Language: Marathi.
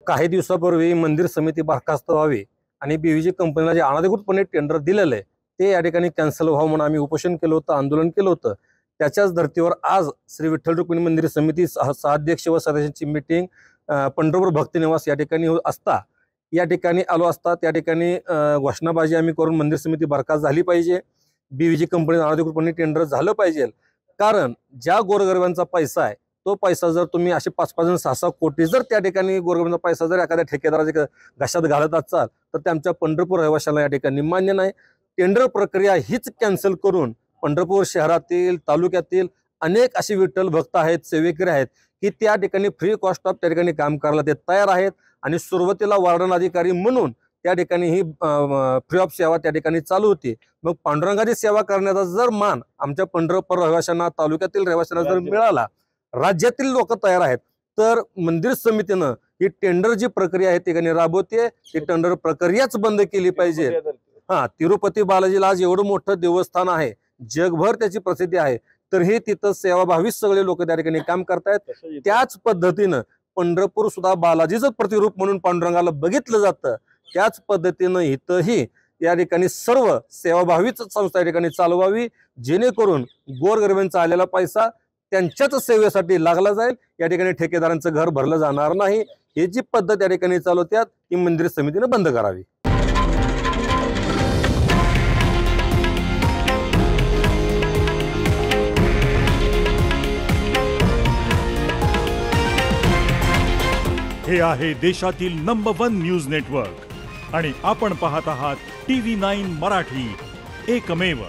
काही दिवसापूर्वी मंदिर समिती बरखास्त व्हावी आणि बीव्हीजी कंपनीला जे अनधिकृतपणे टेंडर दिलेलं आहे ते या ठिकाणी कॅन्सल व्हावं म्हणून आम्ही उपोषण केलं होतं, आंदोलन केलं होतं। त्याच्याच धर्तीवर आज श्री विठ्ठल रुक्मिणी मंदिर समिती सहाध्यक्ष व सदस्यांची मीटिंग पंढरपूर भक्तिनिवास या ठिकाणी असता या ठिकाणी आलो असता त्या ठिकाणी घोषणाबाजी आम्ही करून मंदिर समिती बरखास्त झाली पाहिजे, बीव्हीजी कंपनी अनधिकृतपणे टेंडर झालं पाहिजे। कारण ज्या गोरगरिबांचा पैसा आहे तो पैसा जर तुम्ही असे 5-5 आणि 6-6 कोटी जर त्या ठिकाणी गोरगरिबांचा पैसा जर एखाद्या ठेकेदाराच्या घशात घालत असाल तर ते आमच्या पंढरपूर रहिवाशांना या ठिकाणी मान्य नाही। टेंडर प्रक्रिया हीच कॅन्सल करून पंढरपूर शहरातील तालुक्यातील अनेक असे विठ्ठल भक्त आहेत, सेवेकरी आहेत की त्या ठिकाणी फ्री कॉस्ट ऑफ त्या ठिकाणी काम करायला ते तयार आहेत आणि सुरुवातीला वार्डन अधिकारी म्हणून त्या ठिकाणी ही फ्री ऑफ सेवा त्या ठिकाणी चालू होती। मग पांडुरंगाची सेवा करण्याचा जर मान आमच्या पंढरपूर रहिवाशांना तालुक्यातील रहिवाशांना जर मिळाला, राज्यातील लोक तयार आहेत, तर मंदिर समितीनं ही टेंडर जी प्रक्रिया आहे ती राबवते, ती टेंडर प्रक्रियाच बंद केली पाहिजे। तिरुपती बालाजीला आज एवढं मोठं देवस्थान आहे, जगभर त्याची प्रसिद्धी आहे, तर हे तिथं सेवाभावी सगळे लोक त्या ठिकाणी काम करतायत। त्याच पद्धतीनं पंढरपूर सुद्धा बालाजीचं प्रतिरूप म्हणून पांडुरंगाला बघितलं जातं, त्याच पद्धतीनं इथंही या ठिकाणी सर्व सेवाभावीच संस्था या ठिकाणी चालवावी, जेणेकरून गोरगरिबांचा आलेला पैसा त्यांच्याच सेवेसाठी लागला जाईल, या ठिकाणी ठेकेदारांचं घर भरलं जाणार नाही। ही जी पद्धत या ठिकाणी चालवतात ती मंदिर समितीने बंद करावी। हे आहे देशातील नंबर 1 न्यूज नेटवर्क आणि आपण पाहत आहात TV9 मराठी, एकमेव।